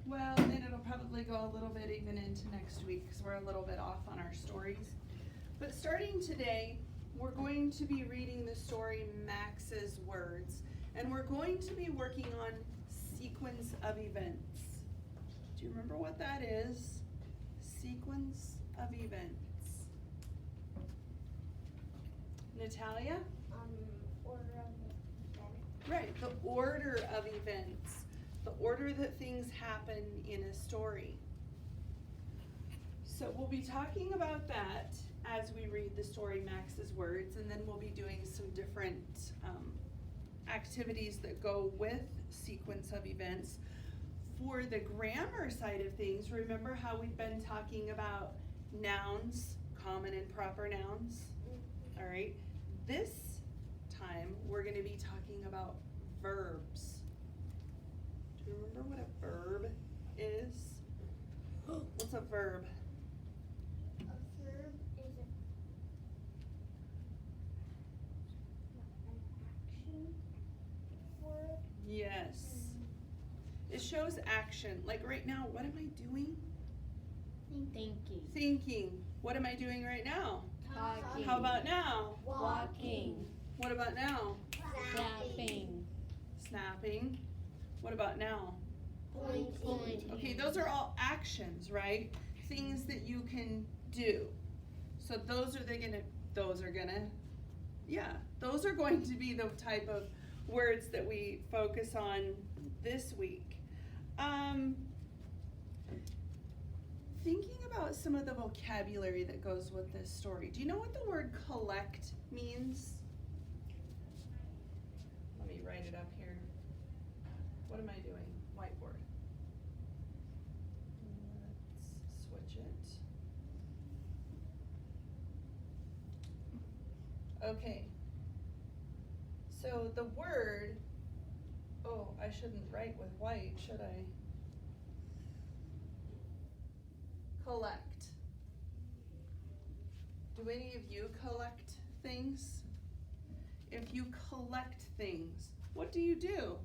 Well, and it'll probably go a little bit even into next week because we're a little bit off on our stories. But starting today, we're going to be reading the story Max's Words, and we're going to be working on sequence of events. Do you remember what that is? Sequence of events. Natalia? Order of events. Right, the order of events. The order that things happen in a story. So we'll be talking about that as we read the story Max's Words, and then we'll be doing some different activities that go with sequence of events. For the grammar side of things, remember how we've been talking about nouns, common and proper nouns? All right, this time we're going to be talking about verbs. Do you remember what a verb is? What's a verb? A verb is an action word. Yes. It shows action. Like right now, what am I doing? Thinking. Thinking. What am I doing right now? Talking. How about now? Walking. What about now? Clapping. Snapping. What about now? Pointing. Okay, those are all actions, right? Things that you can do. So those are going to be the type of words that we focus on this week. Thinking about some of the vocabulary that goes with this story. Do you know what the word collect means? Let me write it up here. What am I doing? Whiteboard. Let's switch it. Okay. So the word, I shouldn't write with white, should I? Collect. Do any of you collect things? If you collect things, what do? Do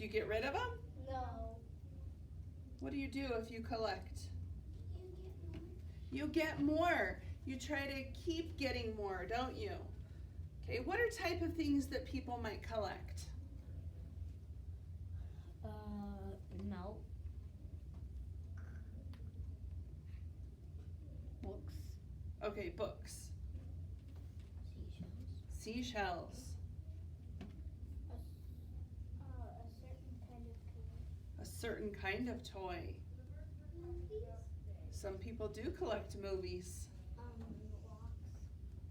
you get rid of them? No. What do you do if you collect? You get more. You try to keep getting more, don't you? Okay, what are type of things that people might collect? Milk. Books. Okay, books. Seashells. Seashells. A certain kind of toy. A certain kind of toy. Some people do collect movies.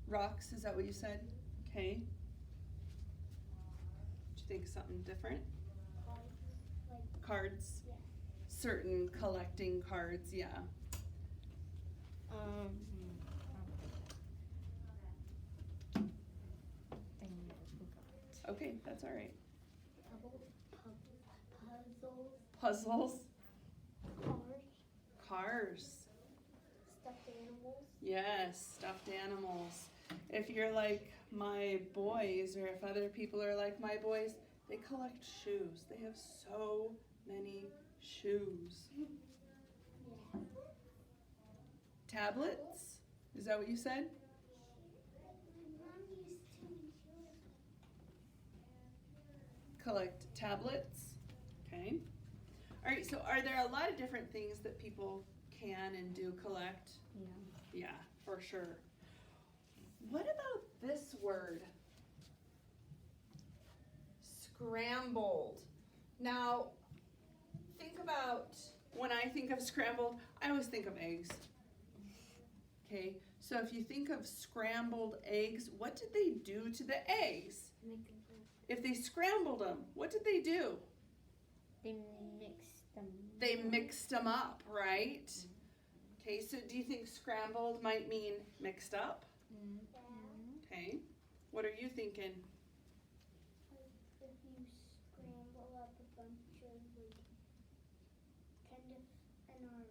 Rocks. Rocks, is that what you said? Okay. Did you think of something different? Cards. Yeah. Certain collecting cards, yeah. Okay, that's all right. Puzzles. Puzzles. Cars. Stuffed animals. Yes, stuffed animals. If you're like my boys, or if other people are like my boys, they collect shoes. They have so many shoes. Yeah. Tablets? Is that what you said? Collect tablets. Okay. All right, so are there a lot of different things that people can and do collect? Yeah. Yeah, for sure. What about this word? Scrambled. Now, think about, when I think of scrambled, I always think of eggs. Okay, so if you think of scrambled eggs, what did they do to the eggs? If they scrambled them, what did they do? They mixed them. They mixed them up, right? Okay, so do you think scrambled might mean mixed up? Okay, what are you thinking? If you scramble up a bunch of kind of in our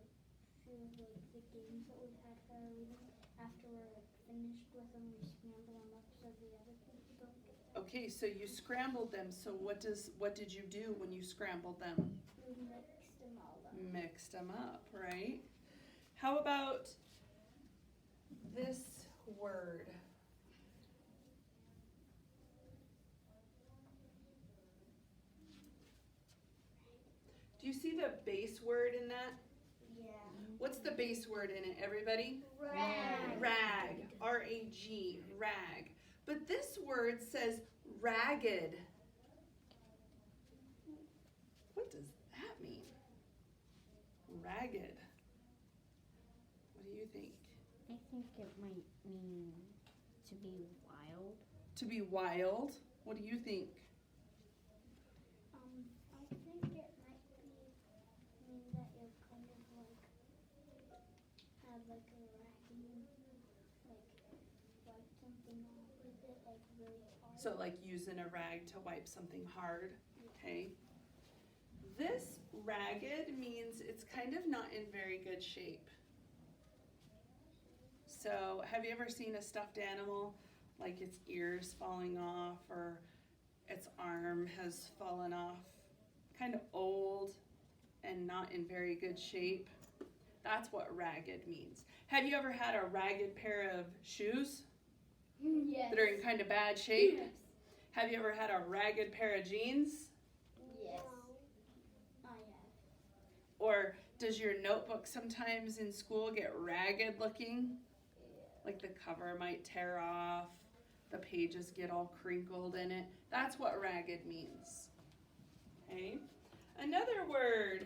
few the games that we've had for our reading, after we're finished with them, we scramble them up so the other people don't get them. Okay, so you scrambled them. So what did you do when you scrambled them? We mixed them all up. Mixed them up, right? How about this word? Do you see the base word in that? Yeah. What's the base word in it, everybody? Rag. Rag. R-A-G. Rag. But this word says ragged. What does that mean? Ragged. What do you think? I think it might mean to be wild. To be wild? What do you think? I think it might mean that you're kind of like have like a raggy, like wipe something off with it, like really hard. So like using a rag to wipe something hard, okay? This ragged means it's kind of not in very good shape. So have you ever seen a stuffed animal, like its ears falling off or its arm has fallen off? Kind of old and not in very good shape. That's what ragged means. Have you ever had a ragged pair of shoes Yes. that are in kind of bad shape? Yes. Have you ever had a ragged pair of jeans? Yes. I have. Or does your notebook sometimes in school get ragged looking? Like the cover might tear off, the pages get all crinkled in it. That's what ragged means. Okay? Another word.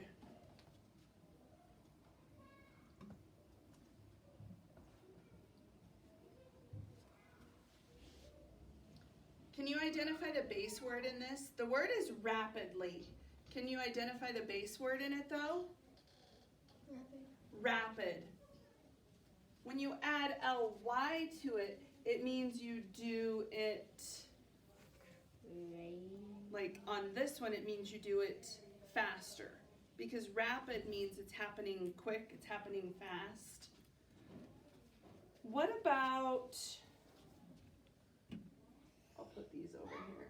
Can you identify the base word in this? The word is rapidly. Can you identify the base word in it though? Rapid. When you add ly to it, it means you do it, like on this one, it means you do it faster. Because rapid means it's happening quick, it's happening fast. What about, I'll put these over here.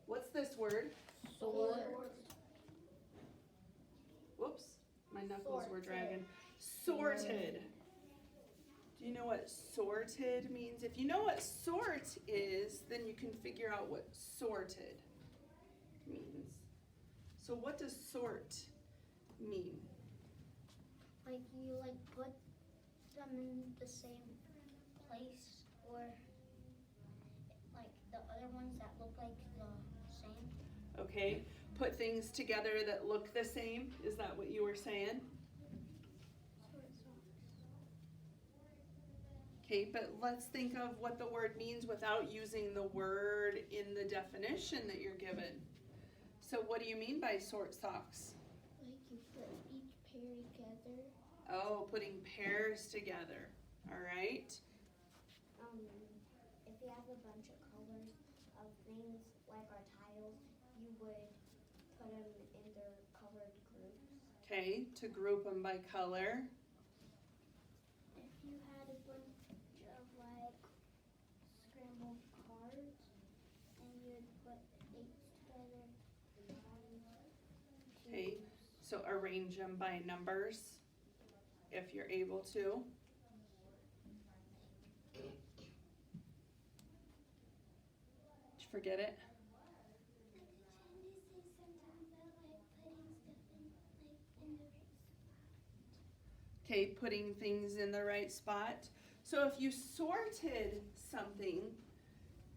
What's this word? Sword. Whoops, my knuckles were dragging. Sorted. Do you know what sorted means? If you know what sort is, then you can figure out what sorted means. So what does sort mean? Like you like put them in the same place, or like the other ones that look like the same. Okay, put things together that look the same. Is that what you were saying? Okay, but let's think of what the word means without using the word in the definition that you're given. So what do you mean by sort socks? Like you put each pair together. Oh, putting pairs together. All right. If you have a bunch of colors of things like our tiles, you would put them in their colored groups. Okay, to group them by color. If you had a bunch of like scrambled cards and you'd put 8 together. Okay, so arrange them by numbers if you're able to. Did you forget it? Okay, putting things in the right spot. So if you sorted something,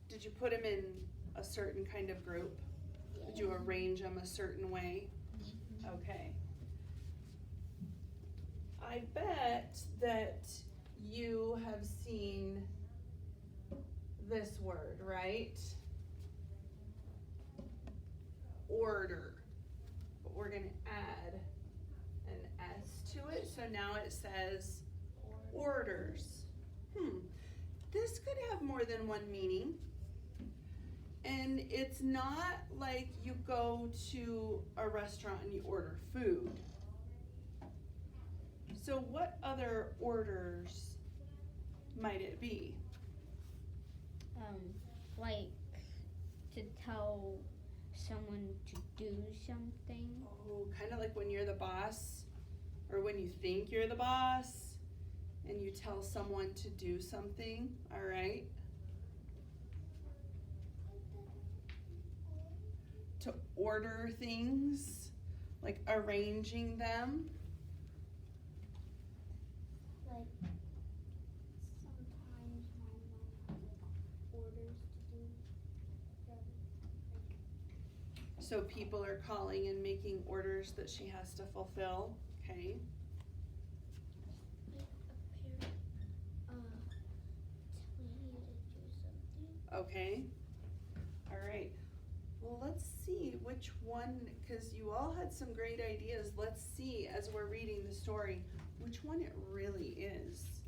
did you put them in a certain kind of group? Did you arrange them a certain way? Okay. I bet that you have seen this word, right? Order. But we're going to add an S to it, so now it says orders. This could have more than one meaning. And it's not like you go to a restaurant and you order food. So what other orders might it be? Like to tell someone to do something. Oh, kind of like when you're the boss, or when you think you're the boss, and you tell someone to do something, all right? To order things, like arranging them. Like, sometimes my mom has like orders to do from like So people are calling and making orders that she has to fulfill, okay? a parent telling you to do something. Okay, all right. Well, let's see which one, because you all had some great ideas. Let's see, as we're reading the story, which one it really is.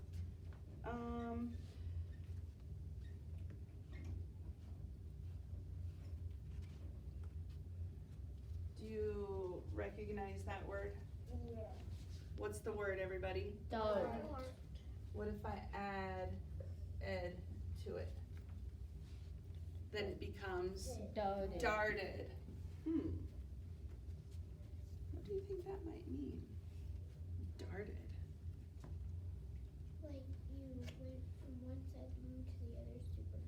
Do you recognize that word? Yeah. What's the word, everybody? Dog. What if I add ed to it? Then it becomes Darted. darted. What do you think that might mean? Darted. Like you went from one side of the room to the other super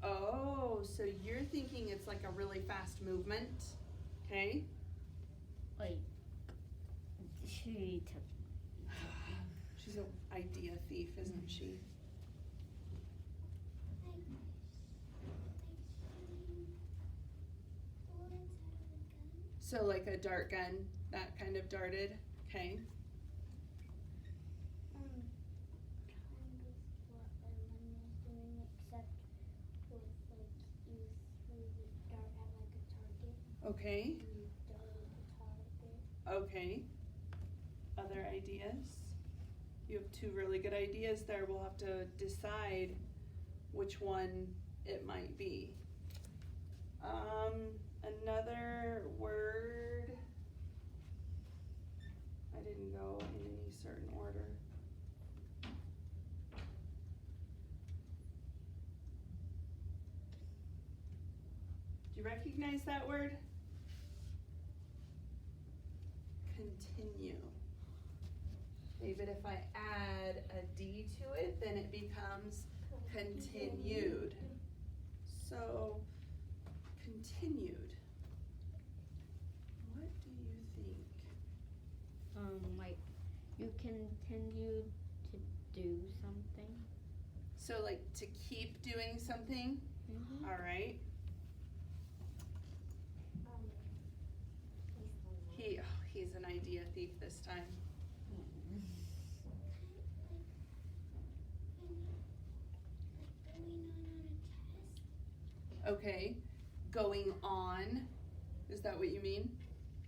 fast. Oh, so you're thinking it's like a really fast movement, okay? Like, she took. She's an idea thief, isn't she? So like a dart gun, that kind of darted, okay? Kind of what Ellen was doing, except with like you threw the dart at like a target. Okay, And you darted the target. okay. Other ideas? You have two really good ideas there. We'll have to decide which one it might be. Another word. I didn't go in any certain order. Do you recognize that word? Continue. David, if I add a D to it, then it becomes continued. So, continued. What do you think? Like, you continue to do something. So, like to keep doing something? Mm-hmm. All right. He's an idea thief this time. Okay. Going on. Is that what you mean?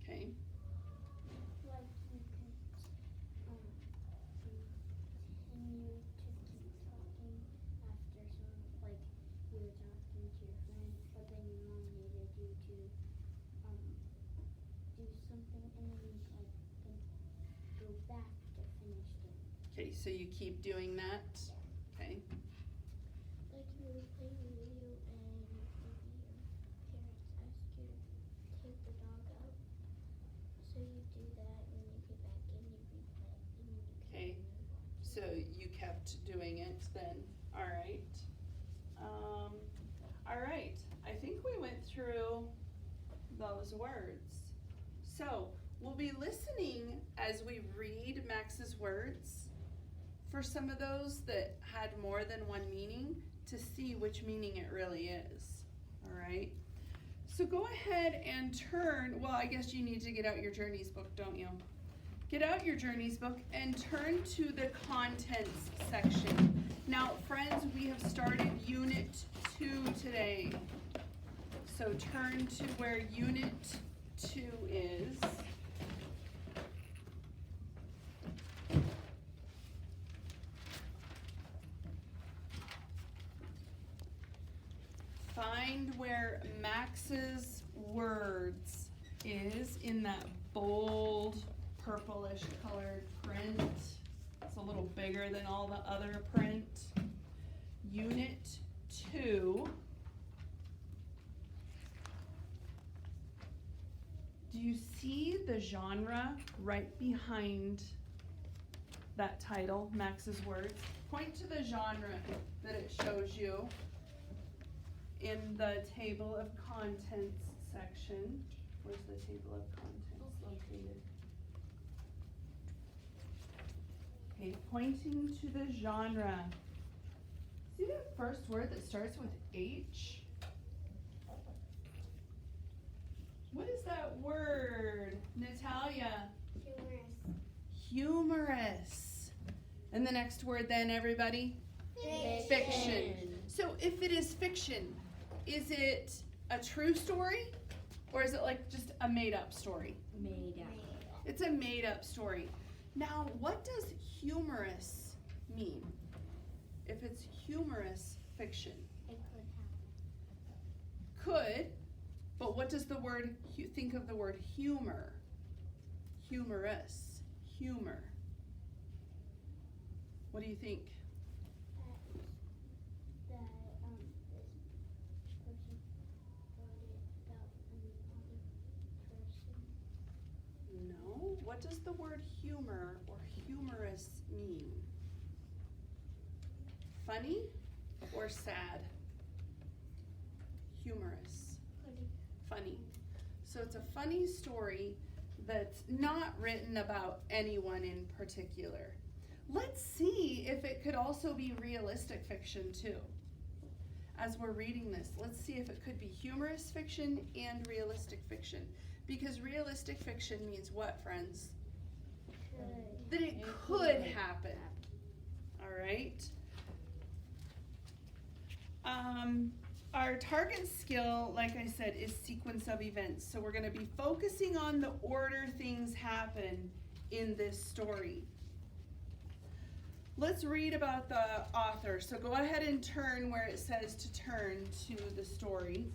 Okay. Like you can continue to keep talking after some, like you were talking to your friend, but then your mom needed you to do something, and then you like can go back to finish it. Okay, so you keep doing that. Okay. Like you were playing a video and maybe your parents ask you to take the dog out, so you do that, and then you get back in, you replay, and then you Okay. So you kept doing it then. All right. All right. I think we went through those words. So we'll be listening as we read Max's words for some of those that had more than one meaning to see which meaning it really is. All right. So go ahead and turn. Well, I guess you need to get out your Journeys book, don't you? Get out your Journeys book and turn to the contents section. Now, friends, we have started Unit 2 today. So turn to where Unit 2 is. Find where Max's words is in that bold purplish colored print. It's a little bigger than all the other print. Unit 2. do you see the genre right behind that title, Max's Words? Point to the genre that it shows you in the table of contents section. Where's the table of contents located? Okay, pointing to the genre. See that first word that starts with H? What is that word, Natalia? Humorous. Humorous. And the next word then, everybody? Fiction. So if it is fiction, is it a true story? Or is it like just a made up story? Made up. It's a made up story. Now, what does humorous mean? If it's humorous fiction. It could happen. Could, but what does the word, think of the word humor? Humorous. Humor. What do you think? That this person wrote it about another person. No. What does the word humor or humorous mean? Funny or sad? Humorous. Funny. So it's a funny story that's not written about anyone in particular. Let's see if it could also be realistic fiction too. As we're reading this, let's see if it could be humorous fiction and realistic fiction. Because realistic fiction means what, friends? Could. That it could happen. All right. Our target skill, like I said, is sequence of events. So we're going to be focusing on the order things happen in this story. Let's read about the author. So go ahead and turn where it says to turn to the story.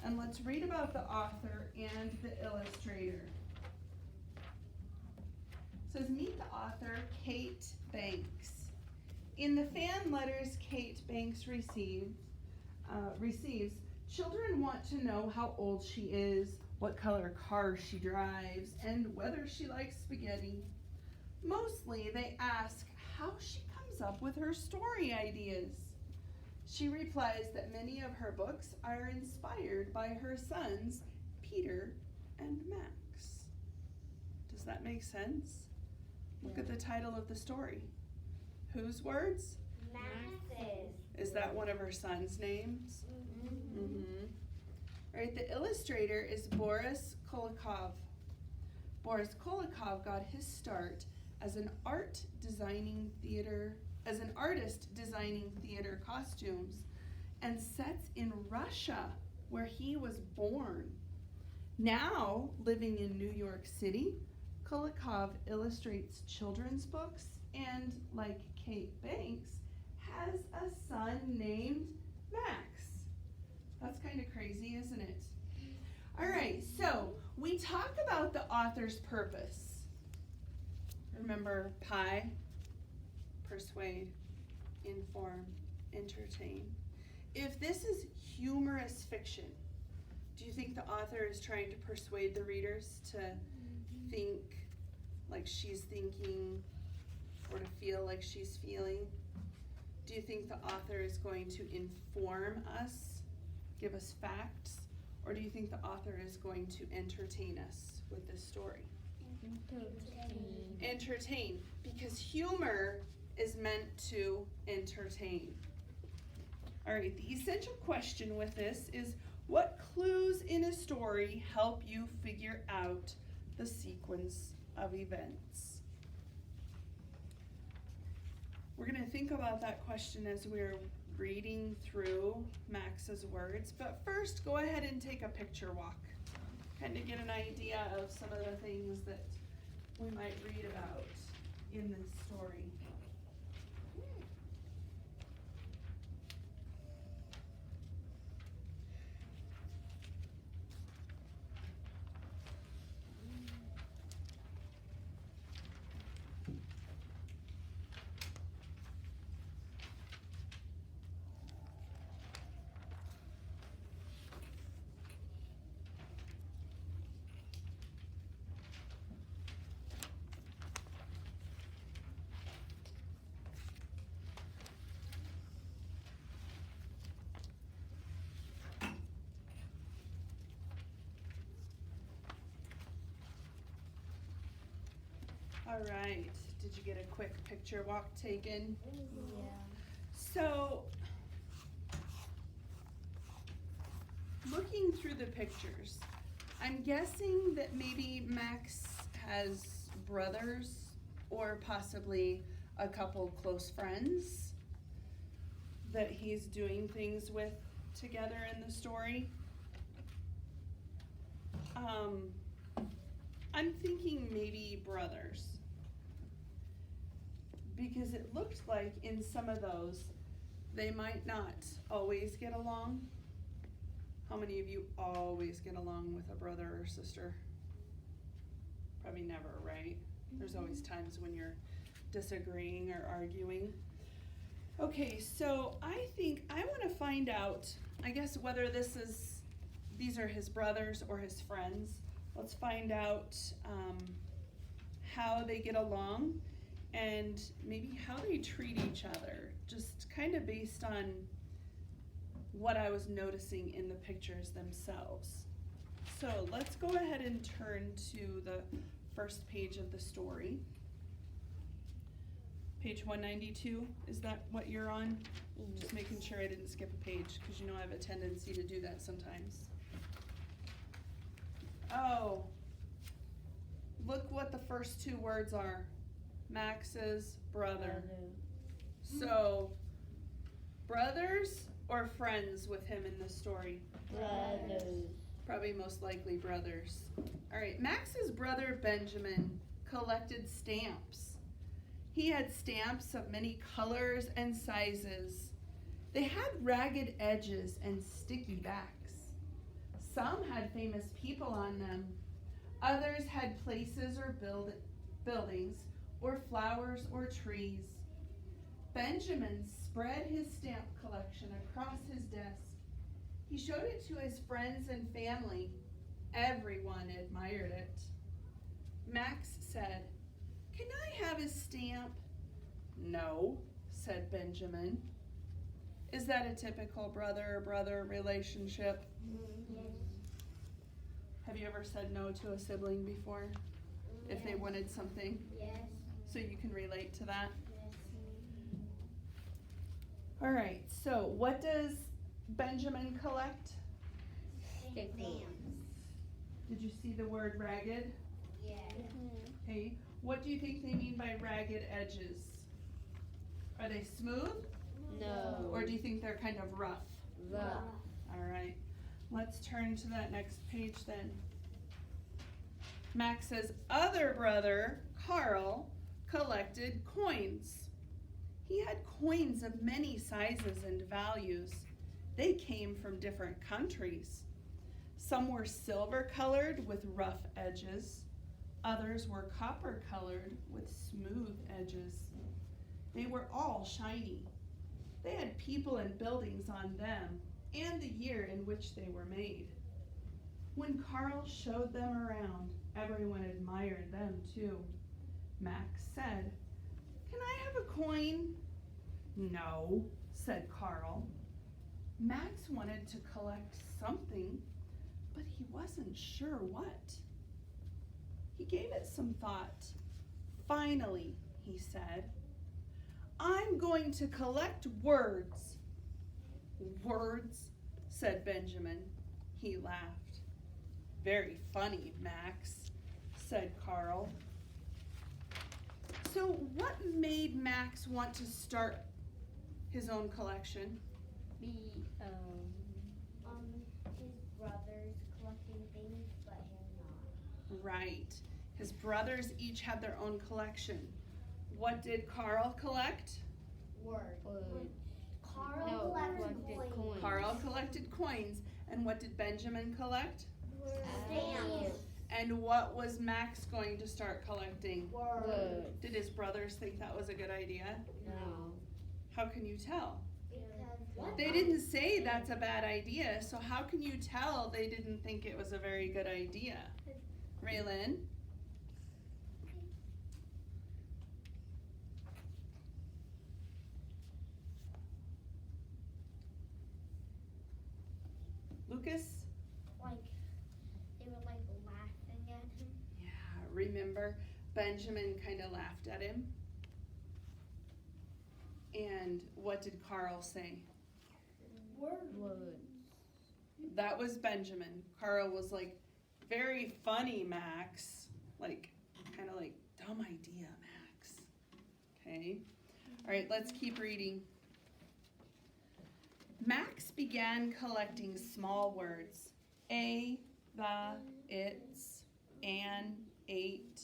And let's read about the author and the illustrator. It says, meet the author, Kate Banks. In the fan letters Kate Banks receives, children want to know how old she is, what color car she drives, and whether she likes spaghetti. Mostly they ask how she comes up with her story ideas. She replies that many of her books are inspired by her sons, Peter and Max. Does that make sense? Look at the title of the story. Whose words? Max's. Is that one of her sons' names? Mm-hmm. All right, the illustrator is Boris Kolokov. Boris Kolokov got his start as an artist designing theater costumes and sets in Russia, where he was born. Now, living in New York City, Kolokov illustrates children's books and, like Kate Banks, has a son named Max. That's kind of crazy, isn't it? All right, so we talk about the author's purpose. Remember PIE, persuade, inform, entertain. If this is humorous fiction, do you think the author is trying to persuade the readers to think like she's thinking or to feel like she's feeling? Do you think the author is going to inform us, give us facts, or do you think the author is going to entertain us with this story? Entertain, because humor is meant to entertain. All right, the essential question with this is, what clues in a story help you figure out the sequence of events? We're going to think about that question as we're reading through Max's Words, but first go ahead and take a picture walk, kind of get an idea of some of the things that we might read about in this story. All right, did you get a quick picture walk taken? Yeah. So, looking through the pictures, I'm guessing that maybe Max has brothers or possibly a couple close friends that he's doing things with together in the story. I'm thinking maybe brothers, because it looked like in some of those they might not always get along. How many of you always get along with a brother or sister? Probably never, right? There's always times when you're disagreeing or arguing. Okay, so I think I want to find out, I guess, whether these are his brothers or his friends. Let's find out how they get along and maybe how they treat each other, just kind of based on what I was noticing in the pictures themselves. So let's go ahead and turn to the first page of the story. Page 192, is that what you're on? Just making sure I didn't skip a page, because you know I have a tendency to do that sometimes. Oh, look what the first two words are. Max's brother. So, brothers or friends with him in this story? Brothers. Probably most likely brothers. All right, Max's brother Benjamin collected stamps. He had stamps of many colors and sizes. They had ragged edges and sticky backs. Some had famous people on them. Others had places or buildings or flowers or trees. Benjamin spread his stamp collection across his desk. He showed it to his friends and family. Everyone admired it. Max said, "Can I have his stamp?" "No," said Benjamin. Is that a typical brother-brother relationship? Yes. Have you ever said no to a sibling before? If they wanted something? Yes. So you can relate to that? Yes. All right, so what does Benjamin collect? Stamps. Did you see the word ragged? Yes. Okay, what do you think they mean by ragged edges? Are they smooth? No. Or do you think they're kind of rough? Rough. All right, let's turn to that next page then. Max's other brother, Carl, collected coins. He had coins of many sizes and values. They came from different countries. Some were silver colored with rough edges. Others were copper colored with smooth edges. They were all shiny. They had people and buildings on them and the year in which they were made. When Carl showed them around, everyone admired them too. Max said, "Can I have a coin?" "No," said Carl. Max wanted to collect something, but he wasn't sure what. He gave it some thought. Finally, he said, "I'm going to collect words." "Words?" said Benjamin. He laughed. "Very funny, Max," said Carl. So what made Max want to start his own collection? His brothers collecting things, but him not. Right. His brothers each had their own collection. What did Carl collect? Words. Words. Carl No, collected collected coins. coins. Carl collected coins. And what did Benjamin collect? Stamps. And what was Max going to start collecting? Words. Did his brothers think that was a good idea? No. How can you tell? Because They didn't say that's a bad idea, so how can you tell they didn't think it was a very good idea? Raylyn? Lucas? like they were like laughing at him. Yeah, remember Benjamin kind of laughed at him. And what did Carl say? Words. That was Benjamin. Carl was like, very funny, Max. Like, kind of like, dumb idea, Max. Okay. All right, let's keep reading. Max began collecting small words. A, the, its, an, ate,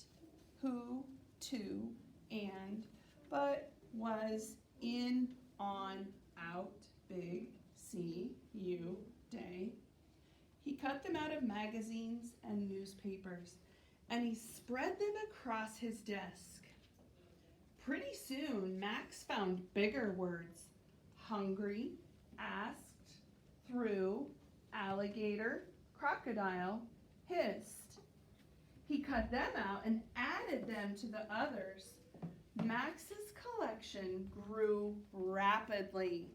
who, to, and, but, was, in, on, out, big, see, you, day. He cut them out of magazines and newspapers, and he spread them across his desk. Pretty soon, Max found bigger words. Hungry, asked, through, alligator, crocodile, hissed. He cut them out and added them to the others. Max's collection grew rapidly.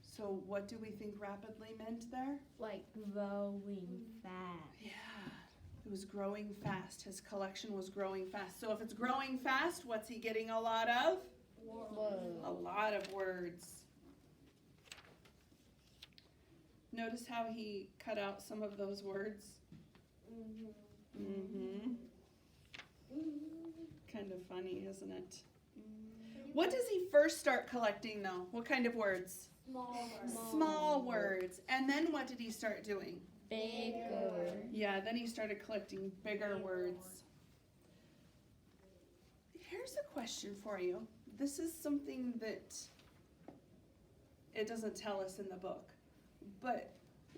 So what do we think rapidly meant there? Like growing fast. Yeah, it was growing fast. His collection was growing fast. So if it's growing fast, what's he getting a lot of? A lot of words. Notice how he cut out some of those words? Mm-hmm. Kind of funny, isn't it? What does he first start collecting though? What kind of words? Small words. And then what did he start doing? Bigger. Yeah, then he started collecting bigger words. Here's a question for you. This is something that it doesn't tell us in the book. But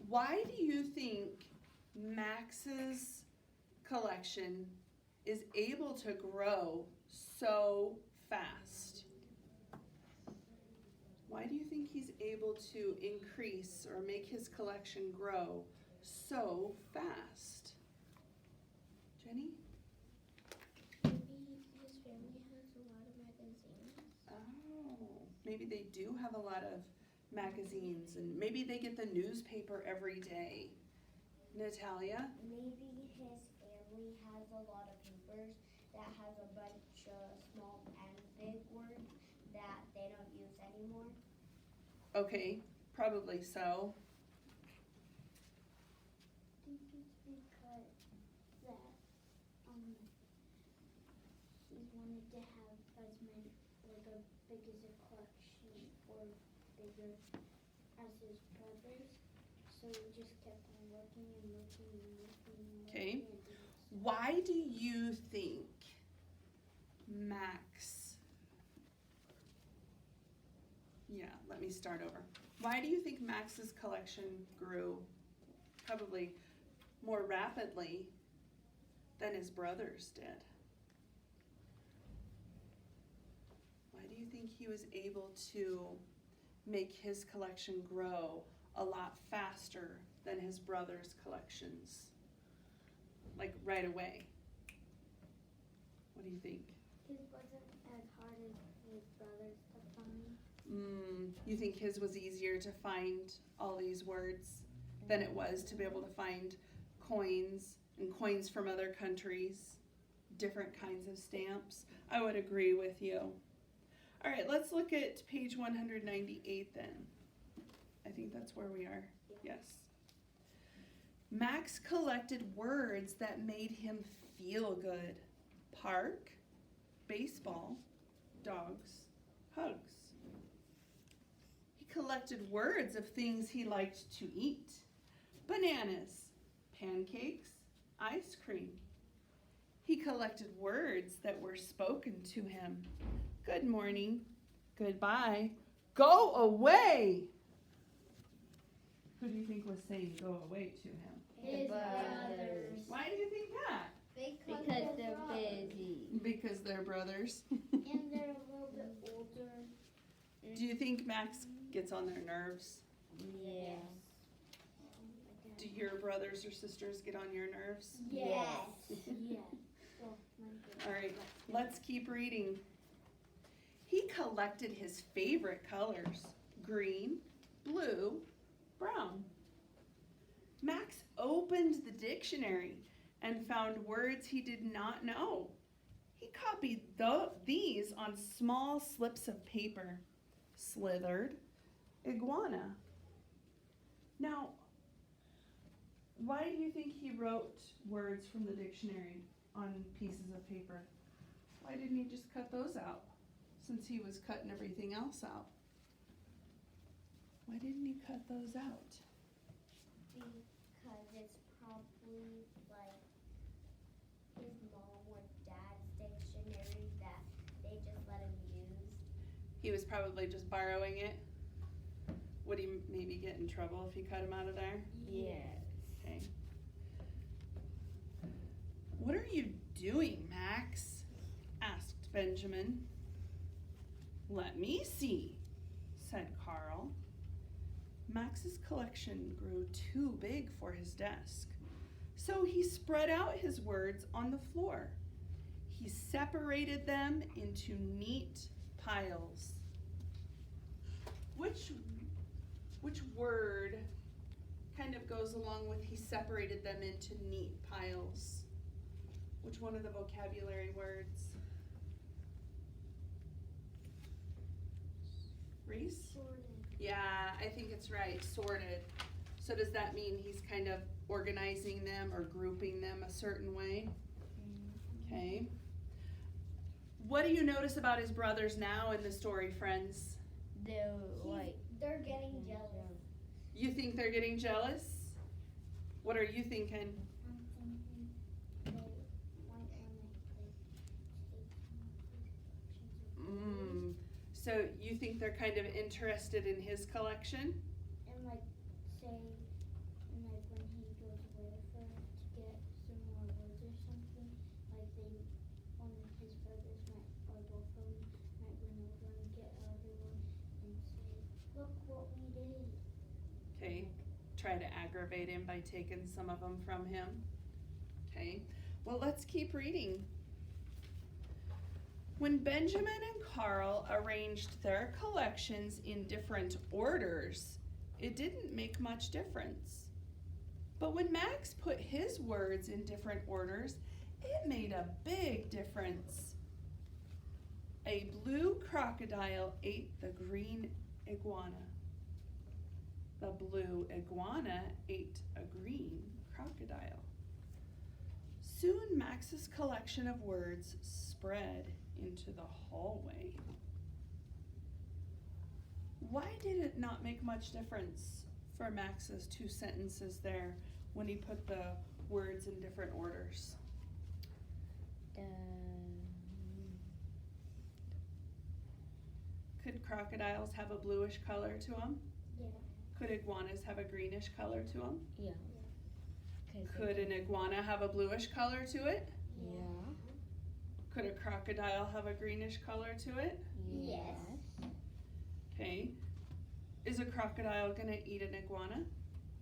why do you think Max's collection is able to grow so fast? Why do you think he's able to increase or make his collection grow so fast? Jenny? Maybe his family has a lot of magazines. Oh, maybe they do have a lot of magazines and maybe they get the newspaper every day. Natalia? Maybe his family has a lot of papers that has a bunch of small and big words that they don't use anymore. Okay, probably so. I think it's because that he wanted to have as many, like a big as a collection or bigger as his brothers. So he just kept on looking and looking and looking and looking. Okay. And looking. Why do you think Max, let me start over. Why do you think Max's collection grew probably more rapidly than his brothers did? Why do you think he was able to make his collection grow a lot faster than his brothers' collections? Like right away. What do you think? It wasn't as hard as his brothers to find. You think his was easier to find all these words than it was to be able to find coins and coins from other countries, different kinds of stamps? I would agree with you. All right, let's look at page 198 then. I think that's where we are. Yes. Max collected words that made him feel good. Park, baseball, dogs, hugs. He collected words of things he liked to eat. Bananas, pancakes, ice cream. He collected words that were spoken to him. Good morning, goodbye, go away. Who do you think was saying go away to him? His brothers. Why do you think that? Because they're busy. Because they're brothers. And they're a little bit older. Do you think Max gets on their nerves? Yes. Do your brothers or sisters get on your nerves? Yes. Yes. Well, mine did. All right, let's keep reading. He collected his favorite colors: green, blue, brown. Max opened the dictionary and found words he did not know. He copied these on small slips of paper. Slithered, iguana. Now, why do you think he wrote words from the dictionary on pieces of paper? Why didn't he just cut those out, since he was cutting everything else out? Why didn't he cut those out? Because it's probably like his mom or dad's dictionary that they just let him use. He was probably just borrowing it. Would he maybe get in trouble if he cut him out of there? Yes. Okay. What are you doing, Max? Asked Benjamin. Let me see, said Carl. Max's collection grew too big for his desk, so he spread out his words on the floor. He separated them into neat piles. Which word kind of goes along with he separated them into neat piles? Which one of the vocabulary words? Reese? Sorted. Yeah, I think it's right, sorted. So does that mean he's kind of organizing them or grouping them a certain way? Okay. What do you notice about his brothers now in the story, friends? They're like They're getting jealous. You think they're getting jealous? What are you thinking? I'm thinking they might want to take some of his collections So you think they're kind of interested in his collection? and like say and like when he goes away for to get some more words or something, like they one of his brothers might or both of them might run over and get another one and say, look what we did. Okay, try to aggravate him by taking some of them from him. Okay, well, let's keep reading. When Benjamin and Carl arranged their collections in different orders, it didn't make much difference. But when Max put his words in different orders, it made a big difference. A blue crocodile ate the green iguana. The blue iguana ate a green crocodile. Soon Max's collection of words spread into the hallway. Why did it not make much difference for Max's two sentences there when he put the words in different orders? Could crocodiles have a bluish color to them? Yeah. Could iguanas have a greenish color to them? yeah. Could an iguana have a bluish color to it? Yeah. Could a crocodile have a greenish color to it? Yes. Okay. Is a crocodile gonna eat an iguana?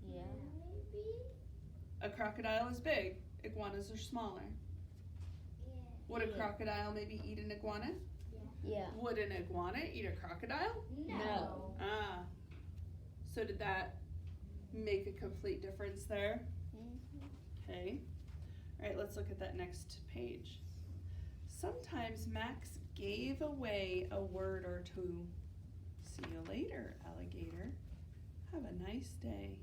Yeah. Maybe. A crocodile is big, iguanas are smaller. Yeah. Would a Yeah. crocodile maybe eat an iguana? Yeah. Would an iguana eat a crocodile? No. Ah. So did that make a complete difference there? Okay. All right, let's look at that next page. Sometimes Max gave away a word or two. See you later, alligator. Have a nice day.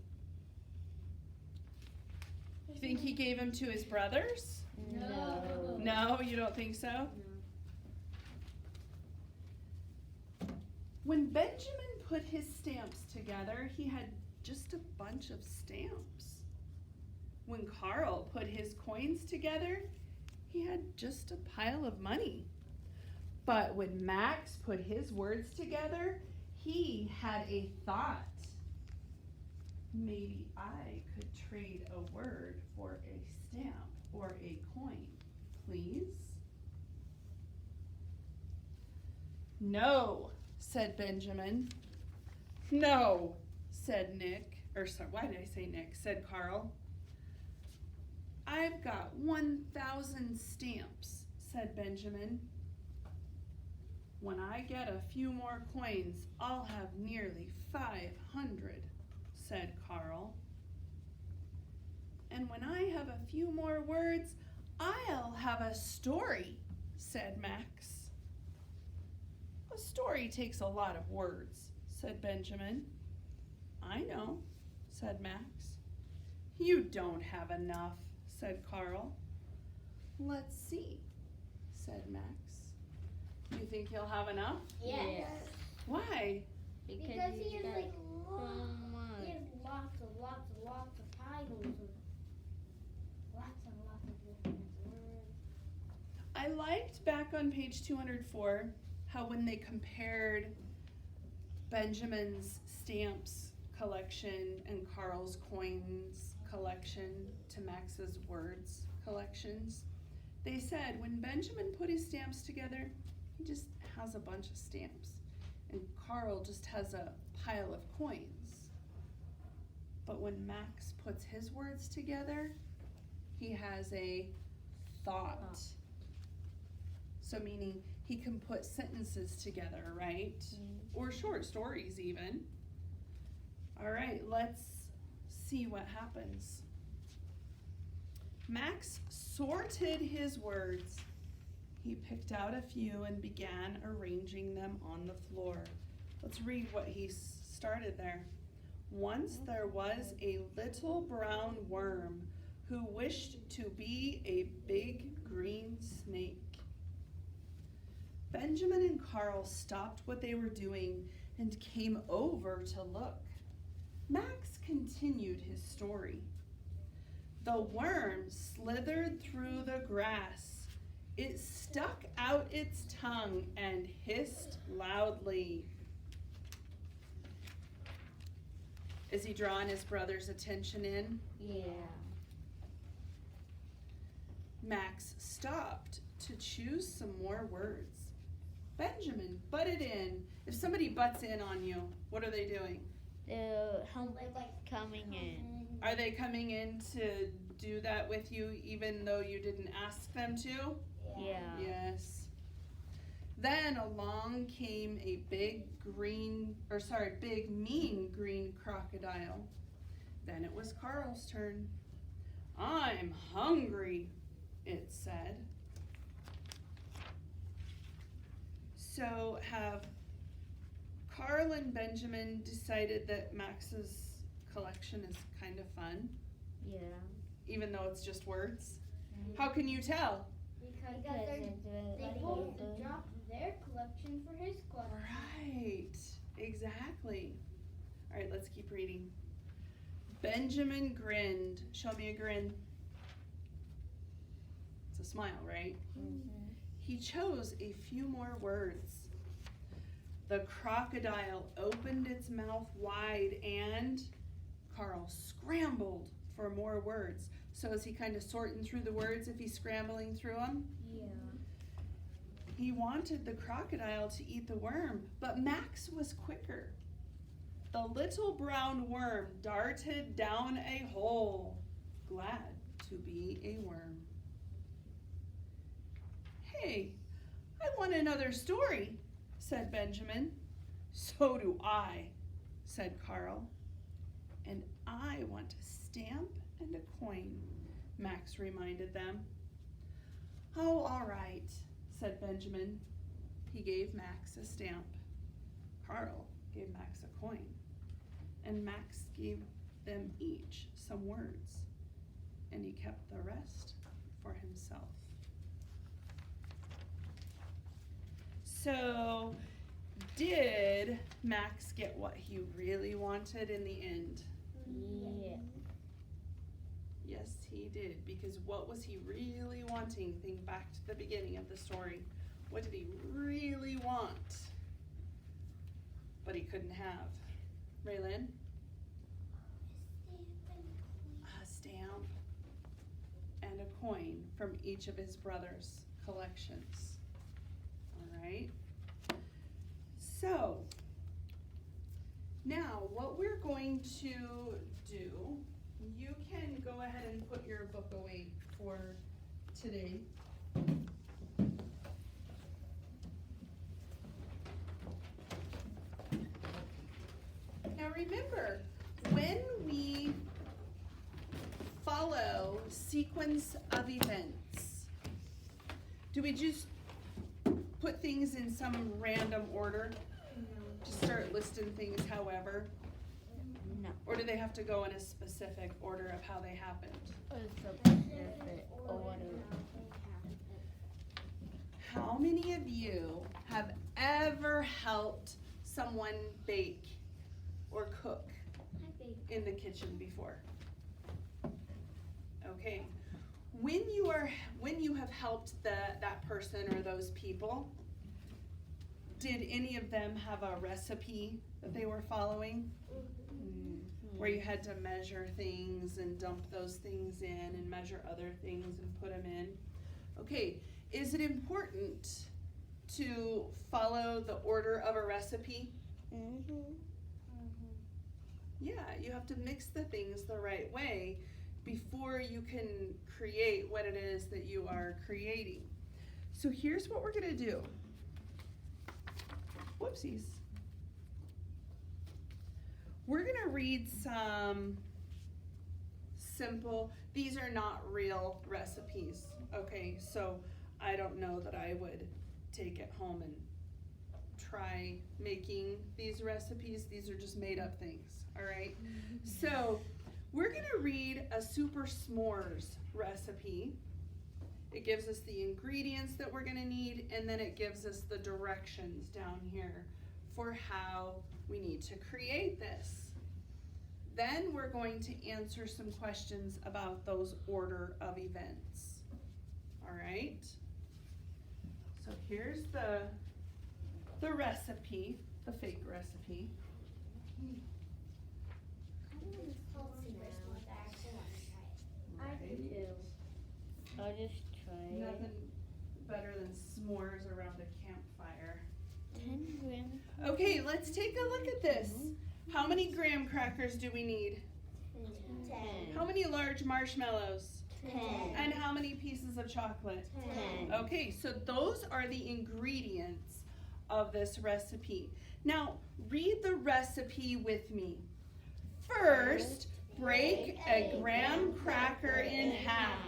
You think he gave them to his brothers? No. No, you don't think so? When Benjamin put his stamps together, he had just a bunch of stamps. When Carl put his coins together, he had just a pile of money. But when Max put his words together, he had a thought. Maybe I could trade a word for a stamp or a coin, please? No, said Benjamin. No, said Nick. Or sorry, why did I say Nick? Said Carl. I've got 1,000 stamps, said Benjamin. When I get a few more coins, I'll have nearly 500, said Carl. And when I have a few more words, I'll have a story, said Max. A story takes a lot of words, said Benjamin. I know, said Max. You don't have enough, said Carl. Let's see, said Max. You think he'll have enough? Yes. Why? Because he has like he has lots of titles of lots and lots of different words. I liked back on page 204 how when they compared Benjamin's stamps collection and Carl's coins collection to Max's words collections, they said when Benjamin put his stamps together, he just has a bunch of stamps, and Carl just has a pile of coins. But when Max puts his words together, he has a thought. So meaning he can put sentences together, right? Or short stories even. All right, let's see what happens. Max sorted his words. He picked out a few and began arranging them on the floor. Let's read what he started there. Once there was a little brown worm who wished to be a big green snake. Benjamin and Carl stopped what they were doing and came over to look. Max continued his story. The worm slithered through the grass. It stuck out its tongue and hissed loudly. Is he drawing his brother's attention in? Yeah. Max stopped to choose some more words. Benjamin butted in. If somebody butts in on you, what are they doing? The help Like coming in. Are they coming in to do that with you even though you didn't ask them to? Yeah. Yes. Then along came a big mean green crocodile. Then it was Carl's turn. I'm hungry, it said. So have Carl and Benjamin decided that Max's collection is kind of fun, Yeah. even though it's just words? How can you tell? because Because they both dropped their collection for his collection. Right, exactly. All right, let's keep reading. Benjamin grinned. Show me a grin. It's a smile, right? He chose a few more words. The crocodile opened its mouth wide and Carl scrambled for more words. So is he kind of sorting through the words if he's scrambling through them? Yeah. He wanted the crocodile to eat the worm, but Max was quicker. The little brown worm darted down a hole, glad to be a worm. Hey, I want another story, said Benjamin. So do I, said Carl. And I want a stamp and a coin, Max reminded them. Oh, all right, said Benjamin. He gave Max a stamp. Carl gave Max a coin. And Max gave them each some words. And he kept the rest for himself. So, did Max get what he really wanted in the end? Yeah. Yes, he did. Because what was he really wanting? Think back to the beginning of the story. What did he really want? But he couldn't have. Raylan? A stamp and a coin from each of his brothers' collections. All right. So, now what we're going to do, you can go ahead and put your book away for today. Now remember, when we follow sequence of events, do we just put things in some random order? Just start listing things however? No. Or do they have to go in a specific order of how they happened? How many of you have ever helped someone bake or cook in the kitchen before? Okay. When you have helped that person or those people, did any of them have a recipe that they were following? Where you had to measure things and dump those things in and measure other things and put them in? Okay, is it important to follow the order of a recipe? Yeah, you have to mix the things the right way before you can create what it is that you are creating. So here's what we're gonna do. Whoopsies. We're gonna read some simple, these are not real recipes, okay? So I don't know that I would take it home and try making these recipes. These are just made up things, all right? So we're gonna read a super s'mores recipe. It gives us the ingredients that we're gonna need, and then it gives us the directions down here for how we need to create this. Then we're going to answer some questions about those order of events. All right? So here's the recipe, the fake recipe. I'll just try it. Nothing better than s'mores around a campfire. 10 grams. Okay, let's take a look at this. How many graham crackers do we need? 10. How many large marshmallows? 10. And how many pieces of chocolate? 10. Okay, so those are the ingredients of this recipe. Now, read the recipe with me. First, break a graham cracker in half.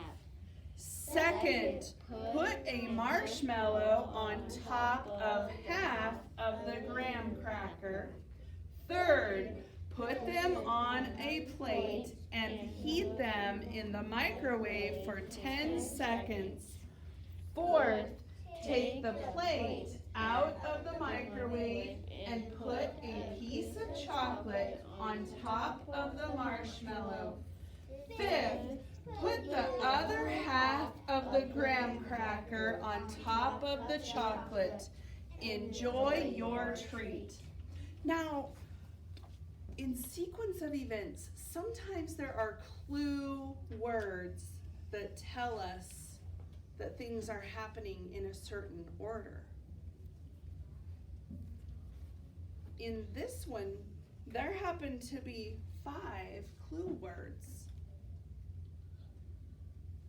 Second, put a marshmallow on top of half of the graham cracker. Third, put them on a plate and heat them in the microwave for 10 seconds. Fourth, take the plate out of the microwave and put a piece of chocolate on top of the marshmallow. Fifth, put the other half of the graham cracker on top of the chocolate. Enjoy your treat. Now, in sequence of events, sometimes there are clue words that tell us that things are happening in a certain order. In this one, there happen to be 5 clue words.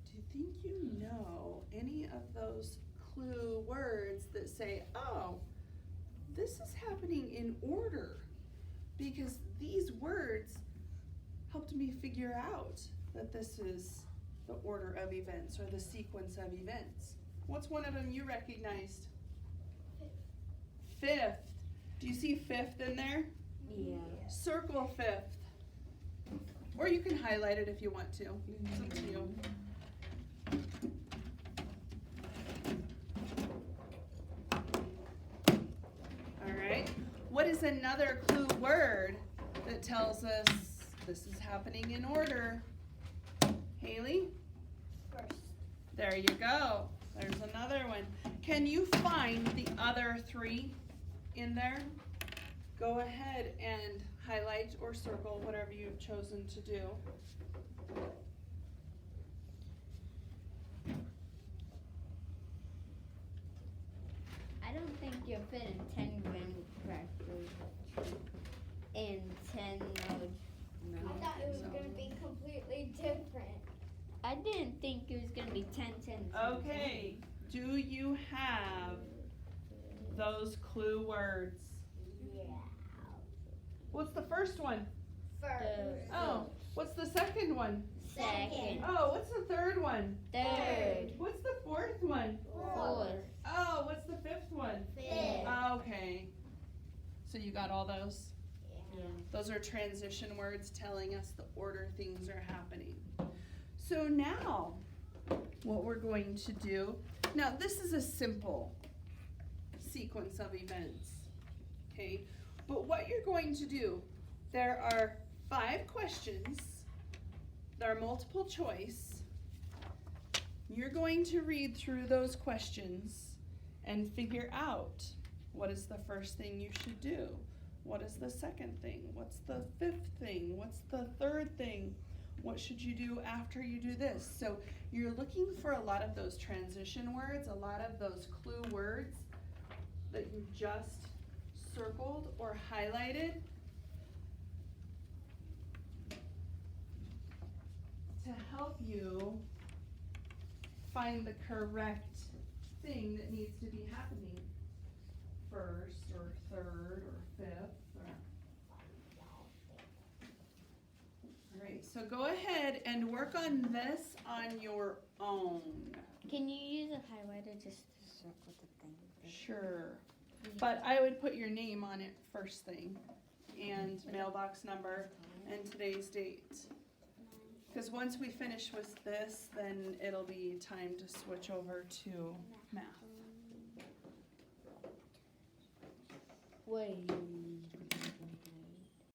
Do you think you know any of those clue words that say, oh, this is happening in order? Because these words helped me figure out that this is the order of events or the sequence of events. What's one of them you recognized? Fifth. Do you see fifth in there? Yeah. Circle fifth. Or you can highlight it if you want to. It's up to you. All right. What is another clue word that tells us this is happening in order? Haley? First. There you go. There's another one. Can you find the other 3 in there? Go ahead and highlight or circle whatever you've chosen to do. I don't think you'll fit in 10 graham crackers and 10 large I thought it was going to be completely different. I didn't think it was going to be 10. Okay, do you have those clue words? Yeah. What's the first one? First. Oh, what's the second one? Second. Oh, what's the third one? Third. What's the fourth one? Fourth. Oh, what's the fifth one? So you got all those? Yeah. Those are transition words telling us the order things are happening. So now, what we're going to do, now this is a simple sequence of events, okay? But what you're going to do, there are 5 questions, there are multiple choice. You're going to read through those questions and figure out what is the first thing you should do. What is the second thing? What's the 5th thing? What's the 3rd thing? What should you do after you do this? So you're looking for a lot of those transition words, a lot of those clue words that you just circled or highlighted to help you find the correct thing that needs to be happening first or 3rd or 5th. Alright, so go ahead and work on this on your own. Can you use a highlighter just to circle the thing? Sure. But I would put your name on it first thing, and mailbox number, and today's date. Because once we finish with this, then it'll be time to switch over to math. Wait.